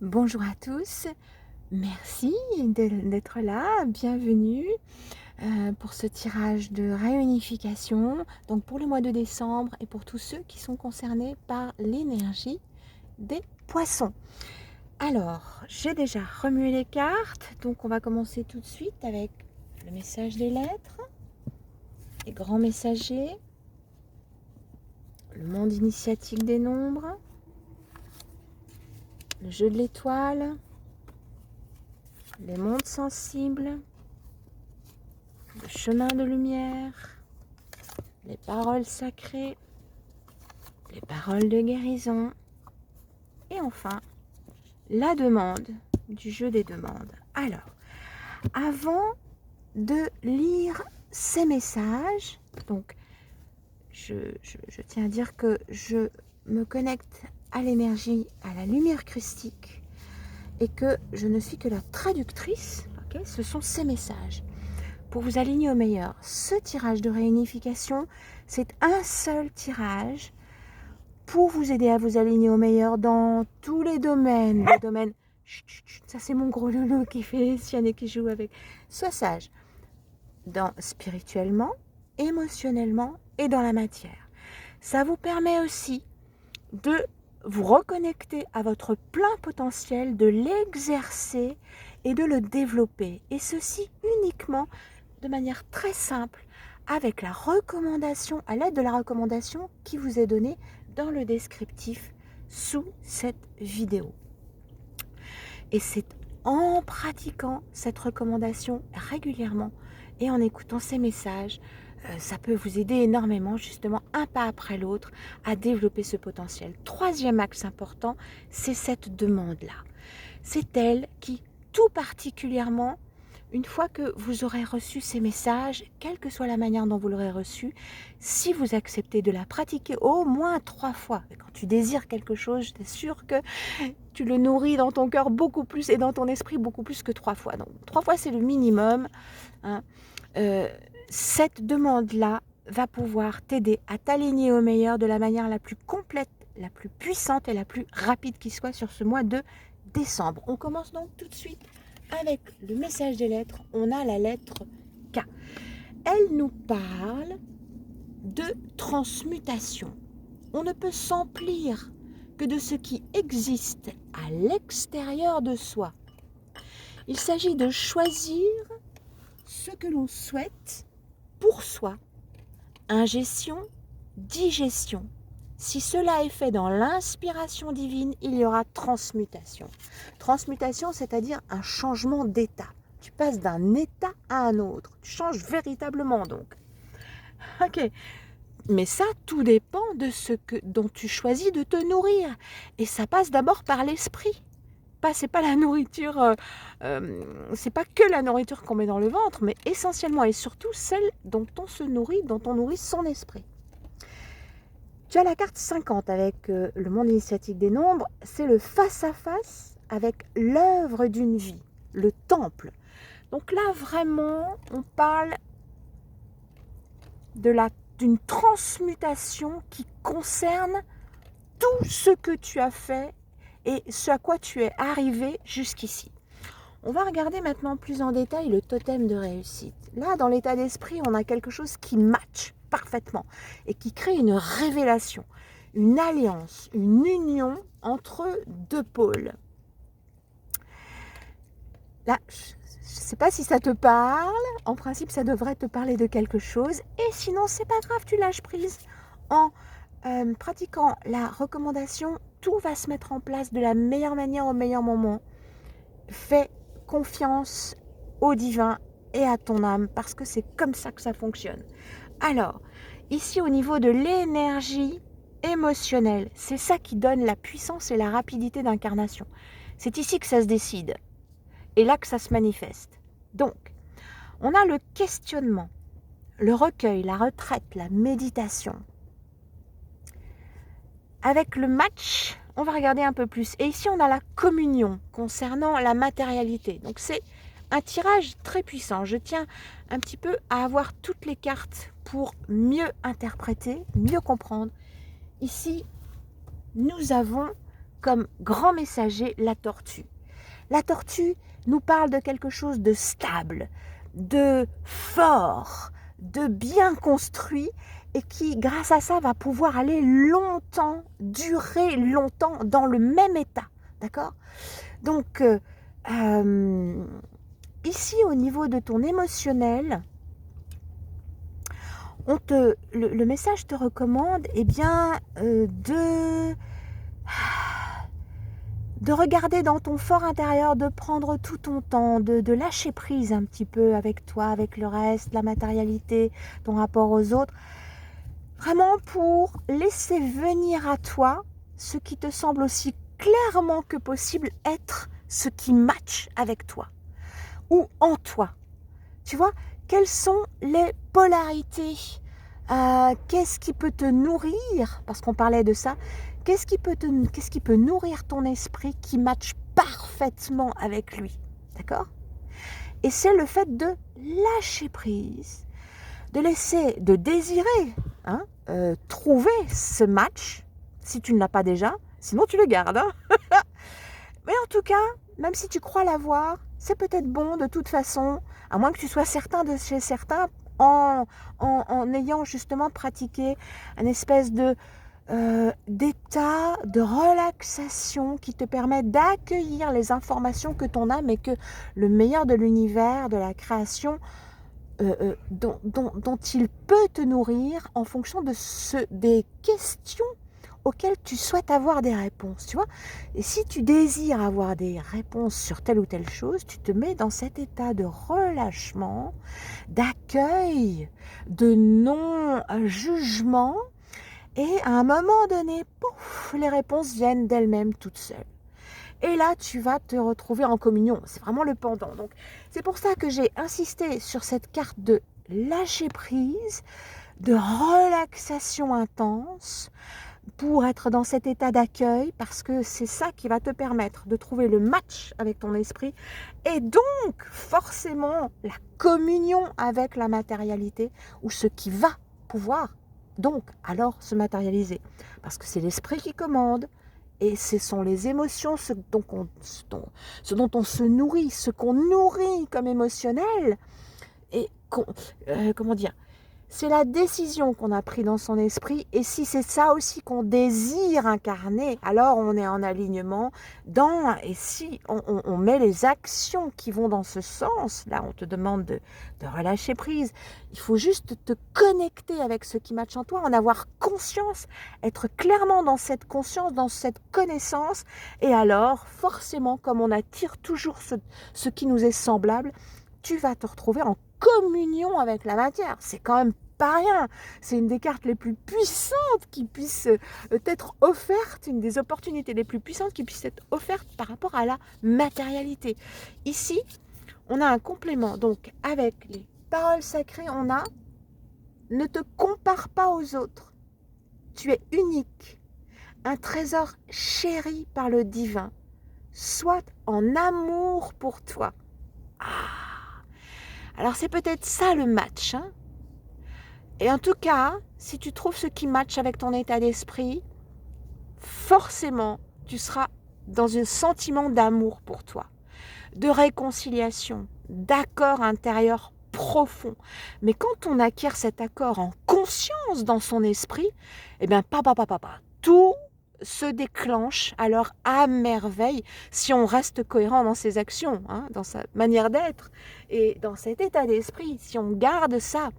Bonjour à tous, merci d'être là, bienvenue pour ce tirage de réunification, donc pour le mois de décembre et pour tous ceux qui sont concernés par l'énergie des poissons. Alors, j'ai déjà remué les cartes, donc on va commencer tout de suite avec le message des lettres, les grands messagers, le monde initiatique des nombres, le jeu de l'étoile, les mondes sensibles, le chemin de lumière, les paroles sacrées, les paroles de guérison et enfin la demande du jeu des demandes. Alors, avant de lire ces messages, donc je tiens à dire que je me connecte à l'énergie, à la lumière christique et que je ne suis que la traductrice, okay. Ce sont ces messages. Pour vous aligner au meilleur, ce tirage de réunification, c'est un seul tirage pour vous aider à vous aligner au meilleur dans tous les domaines. Les domaines, ça c'est mon gros loulou qui fait les siennes et qui joue avec. Sois sage, spirituellement, émotionnellement et dans la matière. Ça vous permet aussi de vous reconnecter à votre plein potentiel, de l'exercer et de le développer. Et ceci uniquement de manière très simple avec la recommandation, à l'aide de la recommandation qui vous est donnée dans le descriptif sous cette vidéo. Et c'est en pratiquant cette recommandation régulièrement et en écoutant ces messages, ça peut vous aider énormément, justement, un pas après l'autre, à développer ce potentiel. Troisième axe important, c'est cette demande-là. C'est elle qui, tout particulièrement, une fois que vous aurez reçu ces messages, quelle que soit la manière dont vous l'aurez reçu, si vous acceptez de la pratiquer au moins 3 fois, et quand tu désires quelque chose, je t'assure que tu le nourris dans ton cœur beaucoup plus et dans ton esprit beaucoup plus que 3 fois. Donc 3 fois c'est le minimum, hein. Cette demande-là va pouvoir t'aider à t'aligner au meilleur de la manière la plus complète, la plus puissante et la plus rapide qui soit sur ce mois de décembre. On commence donc tout de suite avec le message des lettres. On a la lettre K. Elle nous parle de transmutation. On ne peut s'emplir que de ce qui existe à l'extérieur de soi. Il s'agit de choisir ce que l'on souhaite pour soi. Ingestion, digestion. Si cela est fait dans l'inspiration divine, il y aura transmutation. Transmutation, c'est-à-dire un changement d'état. Tu passes d'un état à un autre. Tu changes véritablement donc. Ok. Mais ça, tout dépend de ce dont tu choisis de te nourrir. Et ça passe d'abord par l'esprit. C'est pas la nourriture, c'est pas que la nourriture qu'on met dans le ventre, mais essentiellement et surtout celle dont on se nourrit, dont on nourrit son esprit. Tu as la carte 50 avec le monde initiatique des nombres, c'est le face-à-face avec l'œuvre d'une vie, le temple. Donc là, vraiment, on parle d'une transmutation qui concerne tout ce que tu as fait et ce à quoi tu es arrivé jusqu'ici. On va regarder maintenant plus en détail le totem de réussite. Là, dans l'état d'esprit, on a quelque chose qui match parfaitement et qui crée une révélation, une alliance, une union entre deux pôles. Là, je ne sais pas si ça te parle. En principe, ça devrait te parler de quelque chose. Et sinon, c'est pas grave, tu lâches prise. En pratiquant la recommandation, tout va se mettre en place de la meilleure manière au meilleur moment. Fais confiance au divin et à ton âme parce que c'est comme ça que ça fonctionne. Alors, ici au niveau de l'énergie émotionnelle, c'est ça qui donne la puissance et la rapidité d'incarnation. C'est ici que ça se décide et là que ça se manifeste. Donc, on a le questionnement, le recueil, la retraite, la méditation. Avec le match, on va regarder un peu plus. Et ici, on a la communion concernant la matérialité. Donc, c'est un tirage très puissant. Je tiens un petit peu à avoir toutes les cartes pour mieux interpréter, mieux comprendre. Ici, nous avons comme grand messager la tortue. La tortue nous parle de quelque chose de stable, de fort, de bien construit et qui, grâce à ça, va pouvoir aller longtemps, durer longtemps dans le même état. D'accord ? Donc, ici, au niveau de ton émotionnel, le message te recommande de regarder dans ton fort intérieur, de prendre tout ton temps, de lâcher prise un petit peu avec toi, avec le reste, la matérialité, ton rapport aux autres, vraiment pour laisser venir à toi ce qui te semble aussi clairement que possible être ce qui matche avec toi ou en toi. Tu vois, quelles sont les polarités ? Qu'est-ce qui peut te nourrir ? Parce qu'on parlait de ça. Qu'est-ce qui peut nourrir ton esprit qui matche parfaitement avec lui ? D'accord ? Et c'est le fait de lâcher prise, de laisser, de désirer trouver ce match, si tu ne l'as pas déjà, sinon tu le gardes. Mais en tout cas, même si tu crois l'avoir, c'est peut-être bon de toute façon, à moins que tu sois certain de chez certains, en ayant justement pratiqué une espèce d'état de relaxation qui te permet d'accueillir les informations que ton âme et que le meilleur de l'univers, de la création, dont il peut te nourrir en fonction des questions auxquelles tu souhaites avoir des réponses, tu vois. Et si tu désires avoir des réponses sur telle ou telle chose, tu te mets dans cet état de relâchement, d'accueil, de non-jugement, et à un moment donné, pouf, les réponses viennent d'elles-mêmes toutes seules. Et là, tu vas te retrouver en communion. C'est vraiment le pendant. Donc, c'est pour ça que j'ai insisté sur cette carte de lâcher prise, de relaxation intense, pour être dans cet état d'accueil, parce que c'est ça qui va te permettre de trouver le match avec ton esprit et donc forcément la communion avec la matérialité ou ce qui va pouvoir donc alors se matérialiser. Parce que c'est l'esprit qui commande et ce sont les émotions, ce dont on se nourrit, ce qu'on nourrit comme émotionnel et comment dire, c'est la décision qu'on a prise dans son esprit et si c'est ça aussi qu'on désire incarner, alors on est en alignement et si on met les actions qui vont dans ce sens, là on te demande de relâcher prise, il faut juste te connecter avec ce qui matche en toi, en avoir conscience, être clairement dans cette conscience, dans cette connaissance et alors forcément comme on attire toujours ce qui nous est semblable, tu vas te retrouver en communion avec la matière. C'est quand même pas rien. C'est une des cartes les plus puissantes qui puisse être offerte, une des opportunités les plus puissantes qui puisse être offerte par rapport à la matérialité. Ici, on a un complément. Donc, avec les paroles sacrées, on a « Ne te compare pas aux autres. Tu es unique. Un trésor chéri par le divin. Sois en amour pour toi. » Alors c'est peut-être ça le match. Et en tout cas, si tu trouves ce qui matche avec ton état d'esprit, forcément, tu seras dans un sentiment d'amour pour toi, de réconciliation, d'accord intérieur profond. Mais quand on acquiert cet accord en conscience dans son esprit, eh bien, tout se déclenche alors à merveille si on reste cohérent dans ses actions, dans sa manière d'être et dans cet état d'esprit, si on garde ça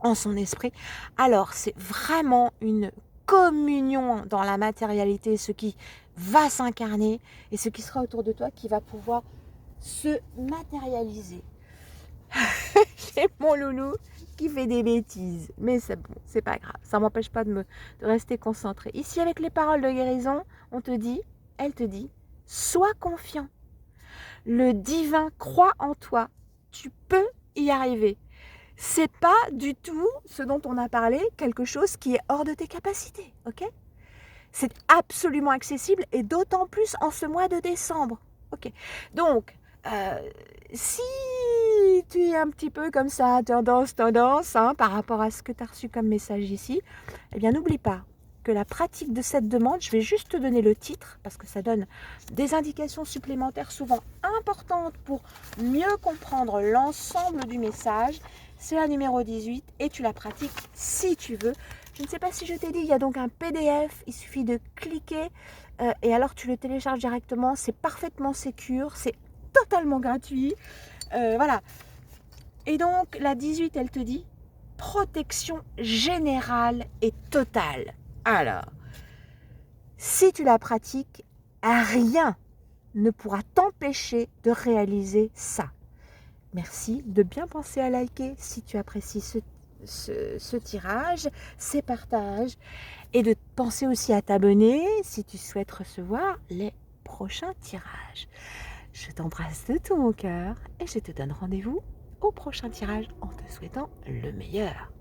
en son esprit, alors c'est vraiment une communion dans la matérialité, ce qui va s'incarner et ce qui sera autour de toi qui va pouvoir se matérialiser. J'ai mon loulou qui fait des bêtises, mais c'est bon, c'est pas grave, ça m'empêche pas de rester concentrée. Ici avec les paroles de guérison, elle te dit, sois confiant, le divin croit en toi, tu peux y arriver. C'est pas du tout ce dont on a parlé, quelque chose qui est hors de tes capacités, ok ? C'est absolument accessible et d'autant plus en ce mois de décembre, ok ? Donc, si tu es un petit peu comme ça, tendance, par rapport à ce que tu as reçu comme message ici, eh bien n'oublie pas, que la pratique de cette demande, je vais juste te donner le titre parce que ça donne des indications supplémentaires souvent importantes pour mieux comprendre l'ensemble du message. C'est la numéro 18 et tu la pratiques si tu veux. Je ne sais pas si je t'ai dit, il y a donc un PDF, il suffit de cliquer et alors tu le télécharges directement. C'est parfaitement sécure, c'est totalement gratuit. Voilà. Et donc la 18, elle te dit protection générale et totale. Alors, si tu la pratiques, rien ne pourra t'empêcher de réaliser ça. Merci de bien penser à liker si tu apprécies ce tirage, ces partages, et de penser aussi à t'abonner si tu souhaites recevoir les prochains tirages. Je t'embrasse de tout mon cœur et je te donne rendez-vous au prochain tirage en te souhaitant le meilleur.